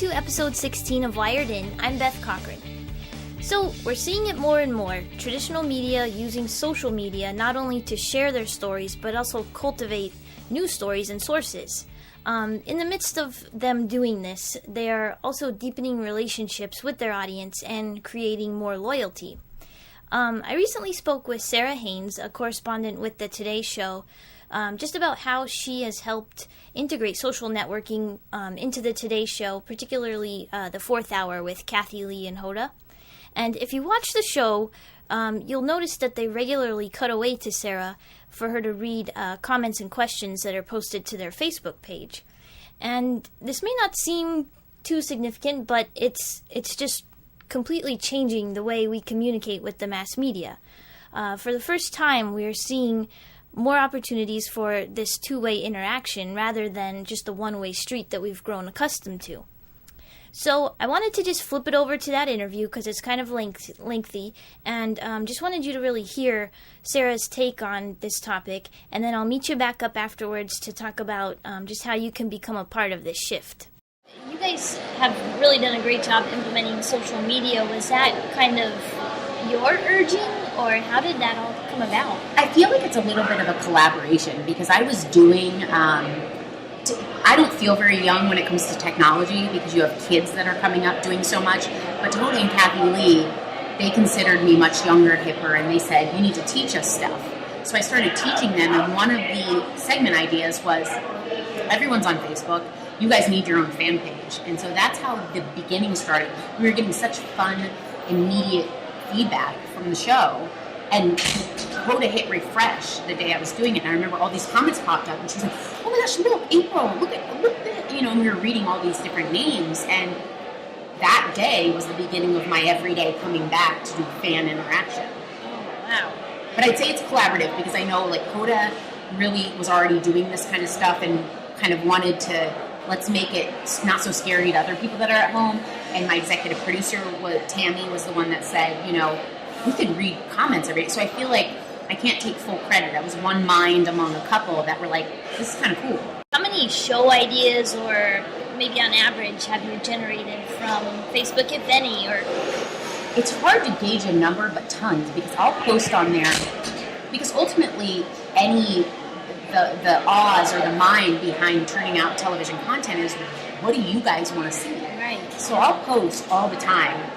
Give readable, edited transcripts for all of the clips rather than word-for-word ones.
to episode 16 of Wired In. I'm Beth Cochran. So, we're seeing it more and more, traditional media using social media not only to share their stories, but also cultivate new stories and sources. In the midst of them doing this, they are also deepening relationships with their audience and creating more loyalty. I recently spoke with Sara Haines, a correspondent with the Today Show, just about how she has helped integrate social networking into the Today Show, particularly the fourth hour with Kathy Lee and Hoda. And if you watch the show, you'll notice that they regularly cut away to Sara for her to read comments and questions that are posted to their Facebook page. And this may not seem too significant, but it's just completely changing the way we communicate with the mass media. For the first time, we are seeing more opportunities for this two-way interaction rather than just the one-way street that we've grown accustomed to. So I wanted to just flip it over to that interview because it's kind of lengthy, and just wanted you to really hear Sara's take on this topic, and then I'll meet you back up afterwards to talk about just how you can become a part of this shift. You guys have really done a great job implementing social media. Was that kind of your urging, or how did that all come about? I feel like it's a little bit of a collaboration because I was doing, I don't feel very young when it comes to technology because you have kids that are coming up doing so much, but Hoda and Kathy Lee, they considered me much younger, hipper, and they said, you need to teach us stuff. So I started teaching them, and one of the segment ideas was, everyone's on Facebook, you guys need your own fan page. And so that's how the beginning started. We were getting such fun, immediate feedback from the show, and Hoda hit refresh the day I was doing it, and I remember all these comments popped up, and she was like, oh my gosh, look, April, look at that, and we were reading all these different names, and that day was the beginning of my everyday coming back to do fan interaction. Oh, wow. But I'd say it's collaborative, because I know, like, Hoda really was already doing this kind of stuff, and kind of wanted to, let's make it not so scary to other people that are at home, and my executive producer, Tammy, was the one that said, we could read comments every day. So I feel like I can't take full credit. I was one mind among a couple that were like, this is kind of cool. How many show ideas, or maybe on average, have you generated from Facebook, if any? Or it's hard to gauge a number, but tons, because I'll post on there. Because ultimately, the awes or the mind behind turning out television content is, what do you guys want to see? Right. So I'll post all the time.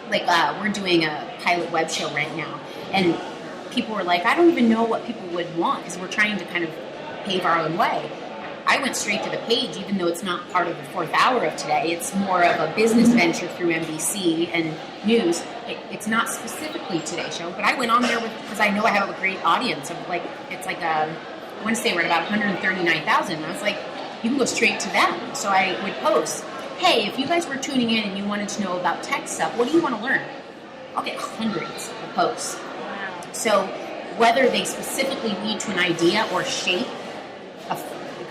Like, we're doing a pilot web show right now, and people were like, I don't even know what people would want, because we're trying to kind of pave our own way. I went straight to the page, even though it's not part of the fourth hour of Today. It's more of a business venture through NBC and news. It's not specifically Today Show, but I went on there because I know I have a great audience of, like, it's like I want to say we're at about 139,000. I was like, you can go straight to them. So I would post, hey, if you guys were tuning in and you wanted to know about tech stuff, what do you want to learn? I'll get hundreds of posts. Wow. So whether they specifically lead to an idea or shape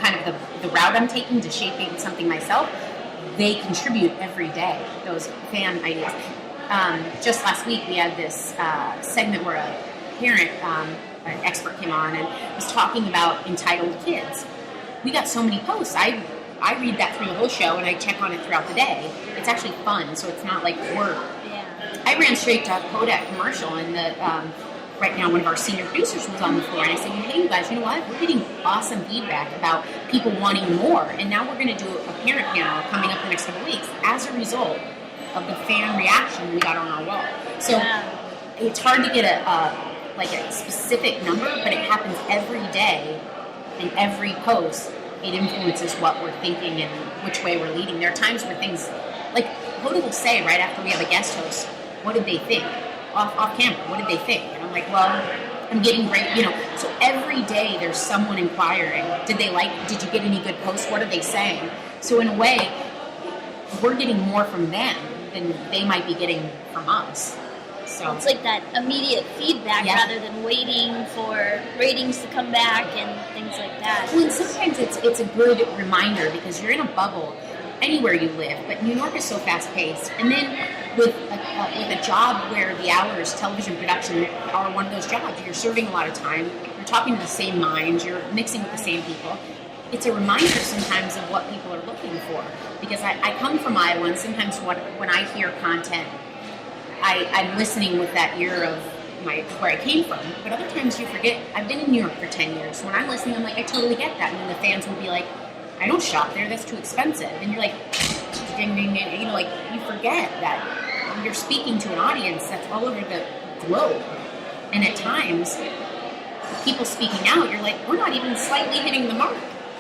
kind of the route I'm taking to shaping something myself, they contribute every day, those fan ideas. Just last week we had this segment where a parent, an expert came on and was talking about entitled kids. We got so many posts. I read that through the whole show, and I check on it throughout the day. It's actually fun, so it's not like work. Yeah. I ran straight to Kodak commercial, and right now one of our senior producers was on the floor, and I said, hey, you guys, you know what? We're getting awesome feedback about people wanting more, and now we're going to do a parent panel coming up the next couple of weeks as a result of the fan reaction we got on our wall. So it's hard to get a specific number, but it happens every day, and every post, it influences what we're thinking and which way we're leading. There are times where things, like Hoda will say right after we have a guest host, what did they think? Off camera, what did they think? And I'm like, well, I'm getting great, So every day there's someone inquiring, did you get any good posts? What are they saying? So in a way, we're getting more from them than they might be getting from us. So it's like that immediate feedback rather than waiting for ratings to come back and things like that. Well, and sometimes it's a good reminder because you're in a bubble anywhere you live, but New York is so fast-paced. And then with a job where the hours, television production, are one of those jobs, you're serving a lot of time, you're talking to the same minds, you're mixing with the same people. it's a reminder sometimes of what people are looking for. Because I come from Iowa, and sometimes when I hear content, I'm listening with that ear of where I came from. But other times you forget, I've been in New York for 10 years. So when I'm listening, I'm like, I totally get that. And then the fans will be like, I don't shop there, that's too expensive. And you're like, ding, ding, ding. You know, like, you forget that you're speaking to an audience that's all over the globe. And at times, people speaking out, you're like, we're not even slightly hitting the mark.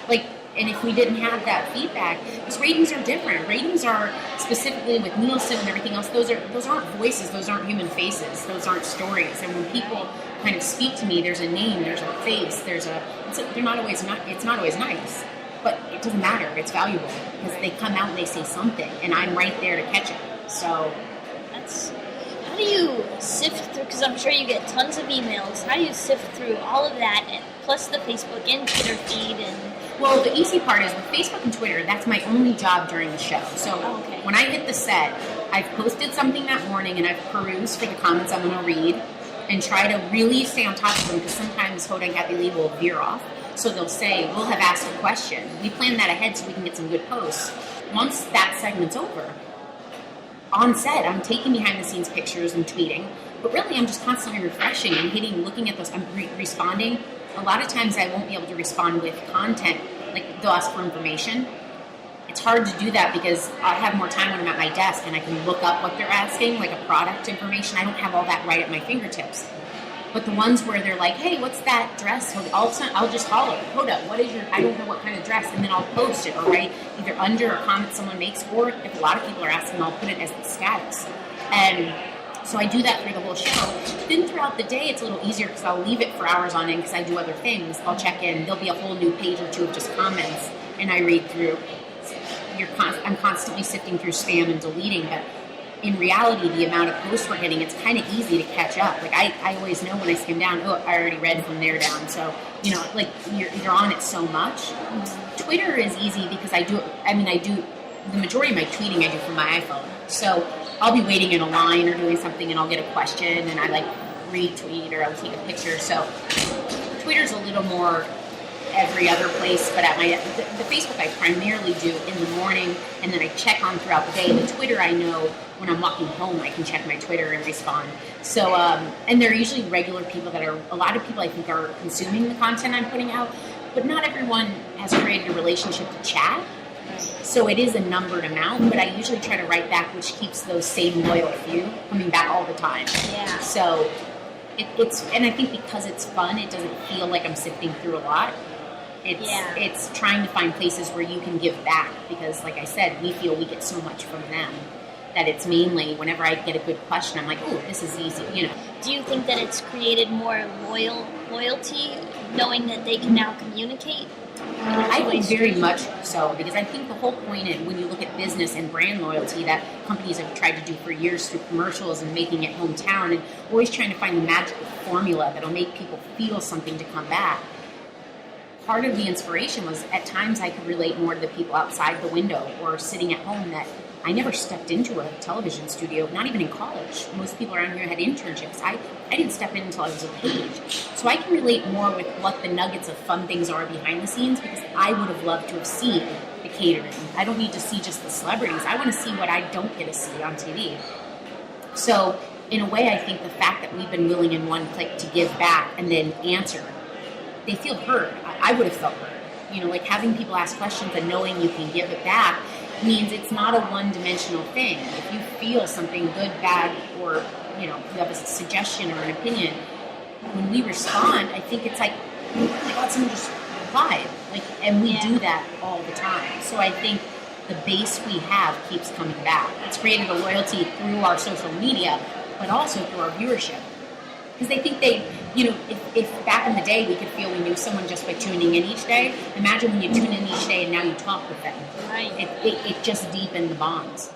Like, and if we didn't have that feedback, because ratings are different. Ratings are specifically with Nielsen and everything else. Those aren't voices. Those aren't human faces. Those aren't stories. And when people kind of speak to me, there's a name, there's a face, it's not always nice, but it doesn't matter. It's valuable because they come out and they say something, and I'm right there to catch it. So how do you sift through? Because I'm sure you get tons of emails. How do you sift through all of that, and plus the Facebook and Twitter feed and? Well, the easy part is with Facebook and Twitter, that's my only job during the show. So when I hit the set, I've posted something that morning and I've perused for the comments I'm going to read and try to really stay on top of them, because sometimes Hoda and Kathy Lee will veer off. So they'll say, we'll have asked a question. We plan that ahead so we can get some good posts. Once that segment's over, on set, I'm taking behind the scenes pictures and tweeting, but really I'm just constantly refreshing and looking at those. I'm responding. A lot of times I won't be able to respond with content, like they'll ask for information. It's hard to do that because I have more time when I'm at my desk and I can look up what they're asking, like a product information. I don't have all that right at my fingertips. But the ones where they're like, hey, what's that dress? So all of a sudden, I'll just holler, Hoda, what is I don't know what kind of dress, and then I'll post it or write either under a comment someone makes, or if a lot of people are asking, I'll put it as the status. And so I do that through the whole show. Then throughout the day, it's a little easier because I'll leave it for hours on end because I do other things. I'll check in. There'll be a whole new page or two of just comments, and I read through. I'm constantly sifting through spam and deleting, but in reality, the amount of posts we're getting, it's kind of easy to catch up. Like, I always know when I skim down, I already read from there down. So, like, you're on it so much. Mm-hmm. Twitter is easy because I do the majority of my tweeting I do from my iPhone. So I'll be waiting in a line or doing something and I'll get a question and I like retweet or I'll take a picture. So Twitter's a little more every other place, but at the Facebook I primarily do in the morning, and then I check on throughout the day. The Twitter I know when I'm walking home I can check my Twitter and respond. So and they're usually regular people a lot of people I think are consuming the content I'm putting out, but not everyone has created a relationship to chat. So it is a numbered amount, but I usually try to write back, which keeps those same loyal few coming back all the time. Yeah. So and I think because it's fun, it doesn't feel like I'm sifting through a lot. It's trying to find places where you can give back, because like I said, we feel we get so much from them that it's mainly whenever I get a good question, I'm like, oh, this is easy, Do you think that it's created more loyalty, knowing that they can now communicate? I think very much so, because I think the whole point is when you look at business and brand loyalty that companies have tried to do for years through commercials and making it hometown and always trying to find the magical formula that'll make people feel something to come back. Part of the inspiration was at times I could relate more to the people outside the window or sitting at home that I never stepped into a television studio, not even in college. Most people around here had internships. I didn't step in until I was of age. So I can relate more with what the nuggets of fun things are behind the scenes, because I would have loved to have seen the catering. I don't need to see just the celebrities. I want to see what I don't get to see on TV. So in a way, I think the fact that we've been willing in one click to give back and then answer, they feel heard. I would have felt heard. Like having people ask questions and knowing you can give it back means it's not a one-dimensional thing. If you feel something good, bad, or you have a suggestion or an opinion, when we respond, I think it's like, oh my God, someone just replied. And we do that all the time. So I think the base we have keeps coming back. It's created a loyalty through our social media, but also through our viewership. Because they think if back in the day we could feel we knew someone just by tuning in each day, imagine when you tune in each day and now you talk with them. Right. It just deepened the bonds.